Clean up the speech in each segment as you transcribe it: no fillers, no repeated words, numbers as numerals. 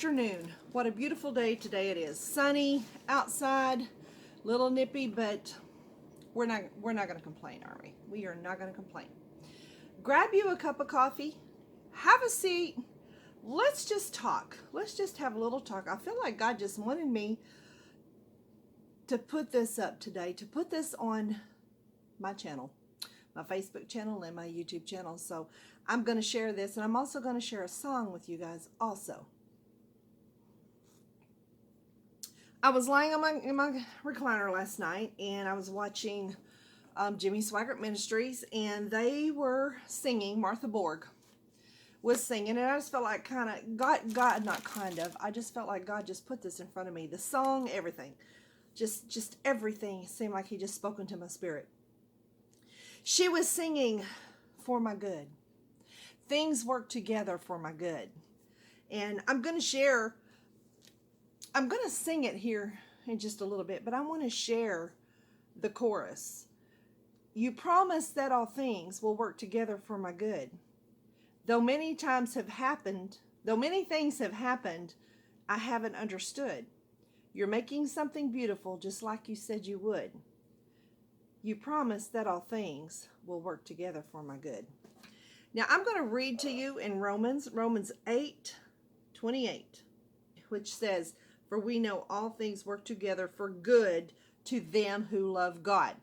afternoon. What a beautiful day today it is. Sunny outside, little nippy, but we're not going to complain, are we? We are not going to complain. Grab you a cup of coffee, have a seat. Let's just talk. Let's just have a little talk. I feel like God just wanted me to put this up today, to put this on my channel, my Facebook channel and my YouTube channel. So I'm going to share this, and I'm also going to share a song with you guys also. I was lying in my recliner last night, and I was watching Jimmy Swaggart Ministries, and they were singing. Martha Borg was singing, and I just felt like I just felt like God just put this in front of me. The song, everything. Just everything seemed like he just spoke into my spirit. She was singing for my good. Things work together for my good. And I'm going to sing it here in just a little bit, but I want to share the chorus. You promise that all things will work together for my good. Though many things have happened, I haven't understood. You're making something beautiful just like you said you would. You promise that all things will work together for my good. Now I'm going to read to you in Romans 8:28, which says, for we know all things work together for good to them who love God.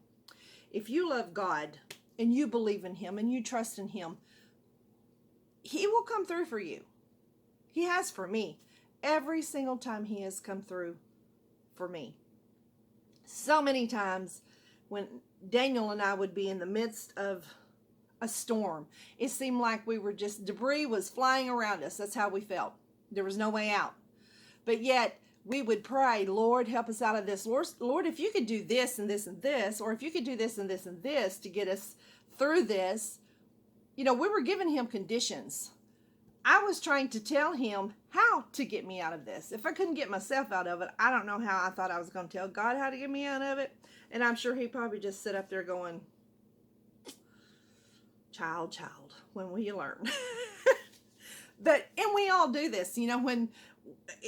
If you love God and you believe in him and you trust in him, he will come through for you. He has for me. Every single time he has come through for me. So many times when Daniel and I would be in the midst of a storm, it seemed like debris was flying around us. That's how we felt. There was no way out. But yet we would pray, Lord, help us out of this. Lord, if you could do this and this and this, or if you could do this and this and this to get us through this. We were giving him conditions. I was trying to tell him how to get me out of this. If I couldn't get myself out of it, I don't know how I thought I was going to tell God how to get me out of it. And I'm sure he probably just sit up there going, child, when will you learn? And we all do this, and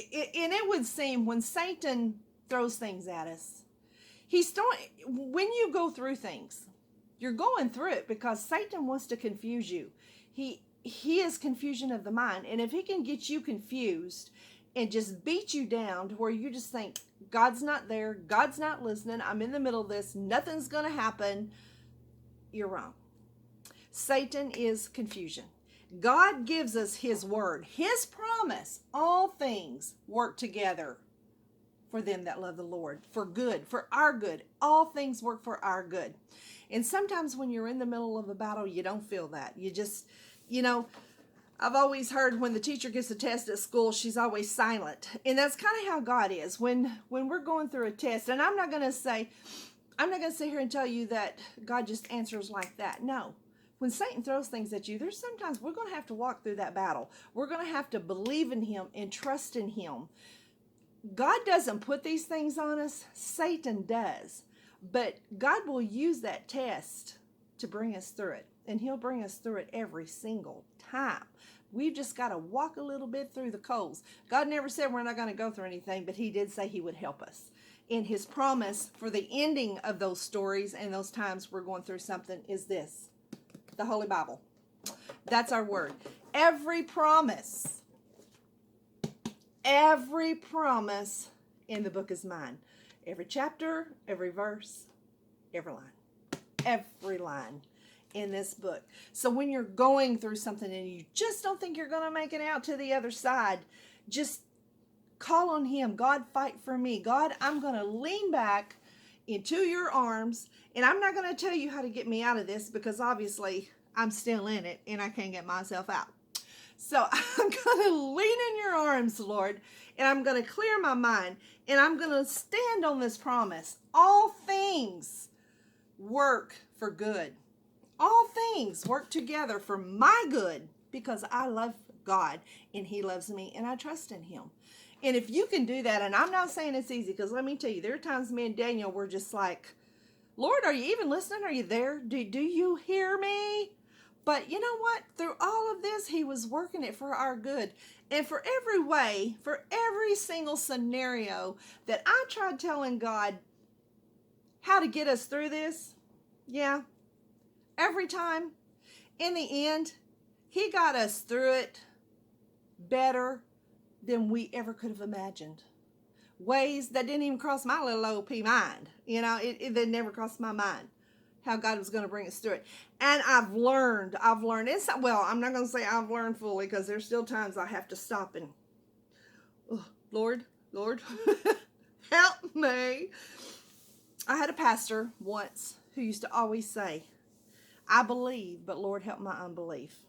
it would seem when Satan throws things at us, when you go through things, you're going through it because Satan wants to confuse you. He is confusion of the mind. And if he can get you confused and just beat you down to where you just think, God's not there, God's not listening, I'm in the middle of this, nothing's going to happen, you're wrong. Satan is confusion. God gives us his word, his promise. All things work together for them that love the Lord, for good, for our good. All things work for our good. And sometimes when you're in the middle of a battle, you don't feel that. You just, I've always heard when the teacher gives a test at school, she's always silent. And that's kind of how God is. When we're going through a test, and I'm not going to sit here and tell you that God just answers like that. No. When Satan throws things at you, there's sometimes we're going to have to walk through that battle. We're going to have to believe in him and trust in him. God doesn't put these things on us. Satan does. But God will use that test to bring us through it. And he'll bring us through it every single time. We've just got to walk a little bit through the coals. God never said we're not going to go through anything, but he did say he would help us. And his promise for the ending of those stories and those times we're going through something is this. The Holy Bible. That's our word. Every promise in the book is mine. Every chapter, every verse, every line in this book. So when you're going through something and you just don't think you're going to make it out to the other side, just call on him. God, fight for me. God, I'm going to lean back into your arms, and I'm not going to tell you how to get me out of this because obviously I'm still in it and I can't get myself out. So I'm going to lean in your arms, Lord, and I'm going to clear my mind, and I'm going to stand on this promise. All things work for good. All things work together for my good because I love God and he loves me and I trust in him. And if you can do that, and I'm not saying it's easy, because let me tell you, there are times me and Daniel were just like, Lord, are you even listening? Are you there? Do you hear me? But you know what? Through all of this, he was working it for our good. And for every way, for every single scenario that I tried telling God how to get us through this, yeah, every time, in the end, he got us through it better than we ever could have imagined. Ways that didn't even cross my little OP mind. You know, it never crossed my mind how God was going to bring us through it. And I've learned. It's, well, I'm not going to say I've learned fully, because there's still times I have to stop and, oh, Lord, help me. I had a pastor once who used to always say, I believe, but Lord, help my unbelief.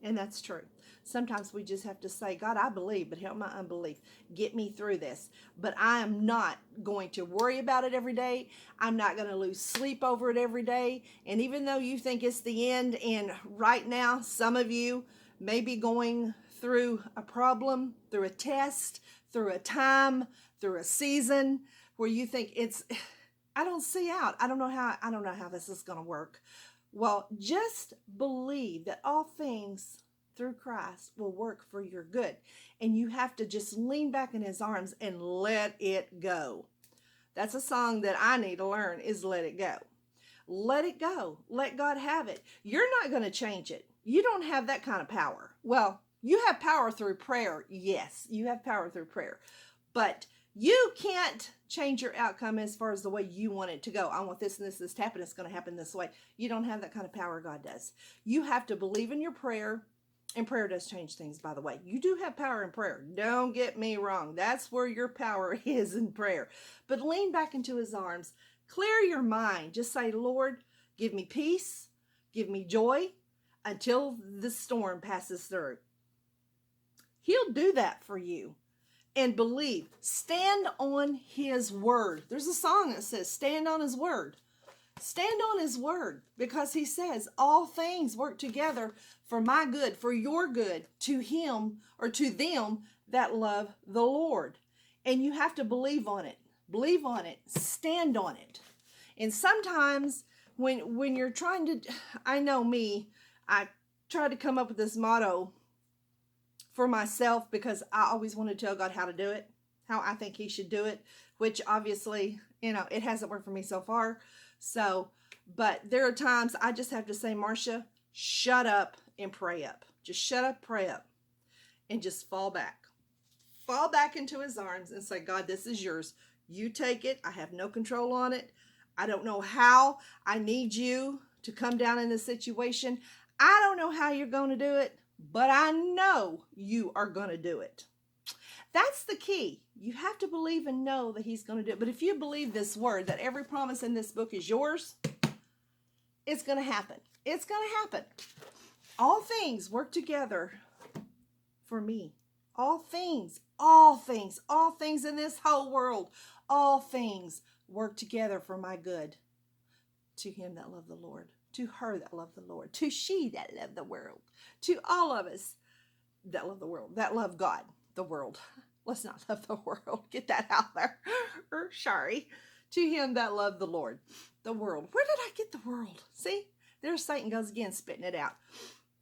And that's true. Sometimes we just have to say, God, I believe, but help my unbelief. Get me through this. But I am not going to worry about it every day. I'm not going to lose sleep over it every day. And even though you think it's the end, and right now, some of you may be going through a problem, through a test, through a time, through a season where you think I don't see out. I don't know how this is going to work. Well, just believe that all things through Christ will work for your good. And you have to just lean back in his arms and let it go. That's a song that I need to learn, is let it go. Let it go. Let God have it. You're not going to change it. You don't have that kind of power. Well, you have power through prayer. Yes, you have power through prayer. But you can't change your outcome as far as the way you want it to go. I want this and this to happen. It's going to happen this way. You don't have that kind of power. God does. You have to believe in your prayer. And prayer does change things, by the way. You do have power in prayer. Don't get me wrong. That's where your power is, in prayer. But lean back into his arms. Clear your mind. Just say, Lord, give me peace. Give me joy until the storm passes through. He'll do that for you. And believe. Stand on his word. There's a song that says, stand on his word. Stand on his word, because he says all things work together for my good, for your good, to him or to them that love the Lord. And you have to believe on it. Believe on it. Stand on it. And sometimes when you're trying to, I know me, I try to come up with this motto for myself, because I always want to tell God how to do it, how I think he should do it, which obviously, it hasn't worked for me so far. So, but there are times I just have to say, Marcia, shut up and pray up. Just shut up, pray up, and just fall back. Fall back into his arms and say, God, this is yours. You take it. I have no control on it. I don't know how. I need you to come down in this situation. I don't know how you're going to do it, but I know you are going to do it. That's the key. You have to believe and know that he's going to do it. But if you believe this word, that every promise in this book is yours, it's going to happen. It's going to happen. All things work together for me. All things in this whole world, all things work together for my good. To him that love the Lord, to her that love the Lord, to she that love the world, to all of us that love the world, that love God. The world. Let's not love the world. Get that out there. Sorry. To him that loved the Lord. The world. Where did I get the world? See? There's Satan goes again, spitting it out.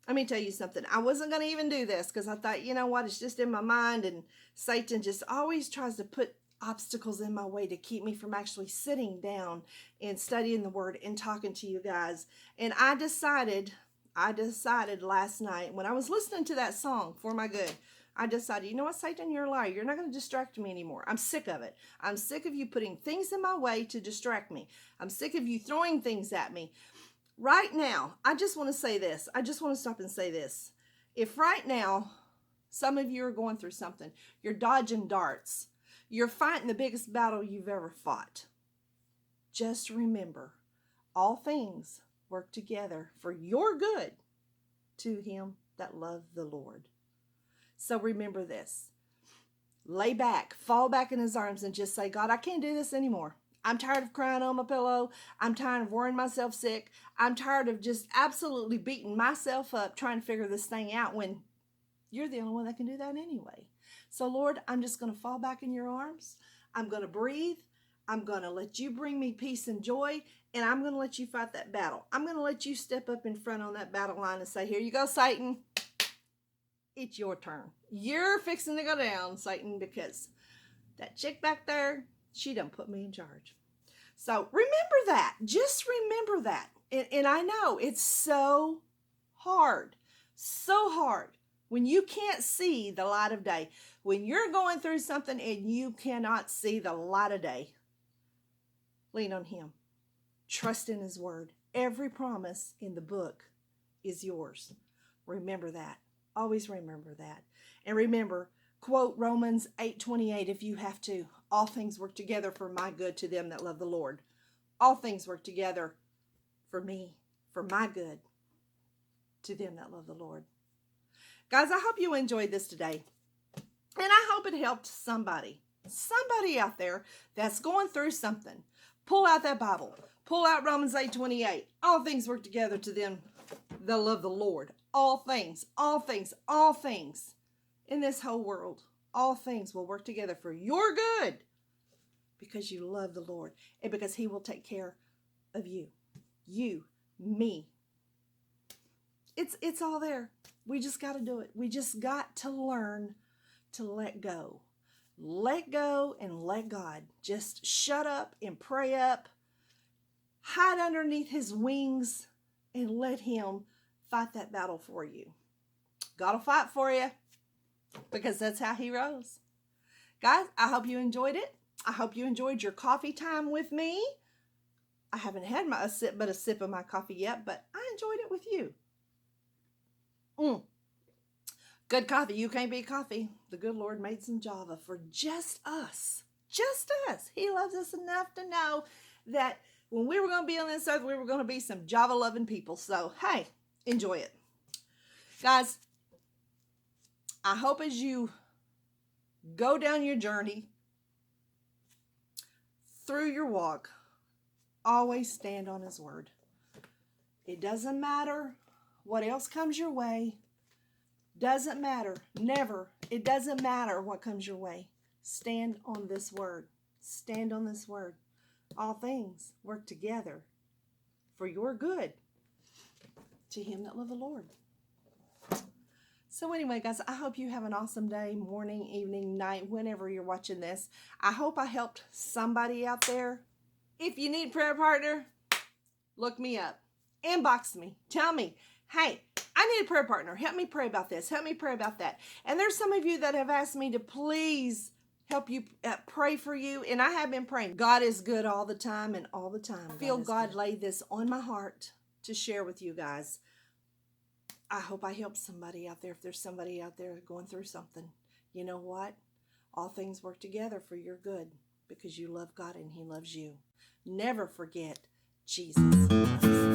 Let me tell you something. I wasn't going to even do this, because I thought, you know what? It's just in my mind, and Satan just always tries to put obstacles in my way to keep me from actually sitting down and studying the word and talking to you guys. And I decided last night when I was listening to that song, For My Good, I decided, you know what, Satan, you're a liar. You're not going to distract me anymore. I'm sick of it. I'm sick of you putting things in my way to distract me. I'm sick of you throwing things at me. Right now, I just want to say this. I just want to stop and say this. If right now, some of you are going through something, you're dodging darts, you're fighting the biggest battle you've ever fought, just remember, all things work together for your good to him that love the Lord. So remember this. Lay back, fall back in his arms, and just say, God, I can't do this anymore. I'm tired of crying on my pillow. I'm tired of worrying myself sick. I'm tired of just absolutely beating myself up trying to figure this thing out when you're the only one that can do that anyway. So Lord, I'm just going to fall back in your arms. I'm going to breathe. I'm going to let you bring me peace and joy, and I'm going to let you fight that battle. I'm going to let you step up in front on that battle line and say, here you go, Satan. It's your turn. You're fixing to go down, Satan, because that chick back there, she done put me in charge. So remember that. Just remember that. And I know it's so hard when you can't see the light of day. When you're going through something and you cannot see the light of day, lean on him. Trust in his word. Every promise in the book is yours. Remember that. Always remember that. And remember, quote Romans 8:28 if you have to. All things work together for my good to them that love the Lord. All things work together for me, for my good, to them that love the Lord. Guys, I hope you enjoyed this today. And I hope it helped somebody out there that's going through something. Pull out that Bible. Pull out Romans 8:28. All things work together to them that love the Lord. All things in this whole world. All things will work together for your good because you love the Lord and because he will take care of you. You, me. It's all there. We just got to do it. We just got to learn to let go. Let go and let God. Just shut up and pray up. Hide underneath his wings and let him fight that battle for you. God will fight for you because that's how he rolls. Guys, I hope you enjoyed it. I hope you enjoyed your coffee time with me. I haven't had a sip of my coffee yet, but I enjoyed it with you. Good coffee. You can't beat coffee. The good Lord made some Java for just us. Just us. He loves us enough to know that when we were going to be on this earth, we were going to be some Java-loving people. So, hey, enjoy it. Guys, I hope as you go down your journey, through your walk, always stand on his word. It doesn't matter what else comes your way. Doesn't matter. Never. It doesn't matter what comes your way. Stand on this word. Stand on this word. All things work together for your good to him that love the Lord. So anyway, guys, I hope you have an awesome day, morning, evening, night, whenever you're watching this. I hope I helped somebody out there. If you need a prayer partner, look me up. Inbox me. Tell me, hey, I need a prayer partner. Help me pray about this. Help me pray about that. And there's some of you that have asked me to please help you pray for you. And I have been praying. God is good all the time and all the time. I feel God lay this on my heart to share with you guys. I hope I help somebody out there. If there's somebody out there going through something, you know what? All things work together for your good because you love God and he loves you. Never forget Jesus loves you.